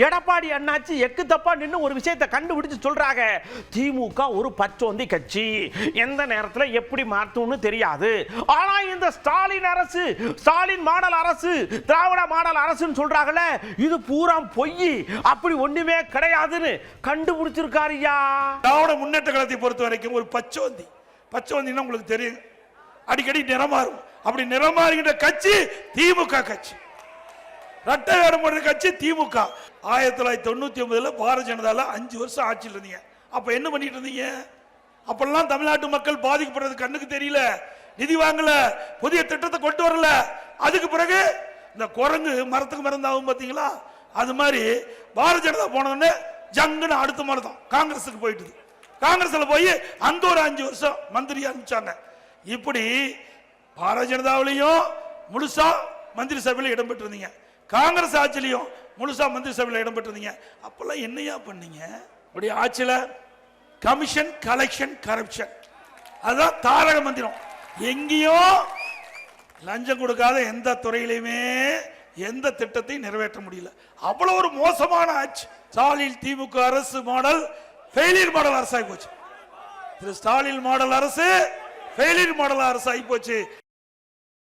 எடப்பாடி அண்ணாச்சி எக்கு தப்பா நின்று ஒரு விஷயத்தை கண்டுபிடிச்சு சொல்றாங்க. திமுக ஒரு பச்சோந்தி கட்சி, எந்த நேரத்தில் எப்படி மாற்றும்னு தெரியாது. ஆனா இந்த ஸ்டாலின் அரசு, ஸ்டாலின் மாடல் அரசு, திராவிட மாடல் அரசுன்னு சொல்றாங்கல்ல, இது பூரா பொய், அப்படி ஒண்ணுமே கிடையாதுன்னு கண்டுபிடிச்சிருக்காருயா. திராவிட முன்னேற்ற கழகத்தை பொறுத்த வரைக்கும் ஒரு பச்சோந்தி, பச்சோந்தின்னா உங்களுக்கு தெரியும், அடிக்கடி நிறமாறும். அப்படி நிறமாறுகின்ற கட்சி திமுக கட்சி, இரட்டை வேடம் போடுற கட்சி திமுக. 1999 பாரதிய ஜனதால 5 வருஷம் ஆட்சியில் இருந்தீங்க. அப்ப என்ன பண்ணிட்டு இருந்தீங்க? அப்பெல்லாம் தமிழ்நாட்டு மக்கள் பாதிக்கப்படுறது கண்ணுக்கு தெரியல, நிதி வாங்கல, புதிய திட்டத்தை கொண்டு வரல. அதுக்கு பிறகு இந்த குரங்கு மரத்துக்கு மறந்தாகும் பாத்தீங்களா, அது மாதிரி பாரதிய ஜனதா போனோடனே ஜங்குன்னு அடுத்த மாதிரி தான் காங்கிரஸுக்கு போயிட்டு, காங்கிரஸ்ல போய் அங்க ஒரு 5 வருஷம் மந்திரி அனுப்பிச்சாங்க. இப்படி பாரதிய ஜனதாவிலையும் முழுசா மந்திரி சபையில் இடம்பெற்று இருந்தீங்க, காங்கிரஸ் ஆட்சியிலையும் முழுசா மந்திரி சபையில் இடம்பெற்று இருந்தீங்க. அப்பெல்லாம் என்னையா பண்ணீங்க? அப்படி ஆட்சியில கமிஷன், கலெக்ஷன், கரப்ஷன், அதுதான் தாரக மந்திரம். எங்கேயும் லஞ்சம் கொடுக்காத எந்த துறையிலுமே எந்த திட்டத்தையும் நிறைவேற்ற முடியல. அவ்வளவு ஒரு மோசமான ஆட்சி. ஸ்டாலின் திமுக அரசு மாடல் ஃபெயிலியர் மாடல் அரசாகி போச்சு. ஸ்டாலின் மாடல் அரசு ஃபெயிலியர் மாடல் அரசு ஆகி போச்சு.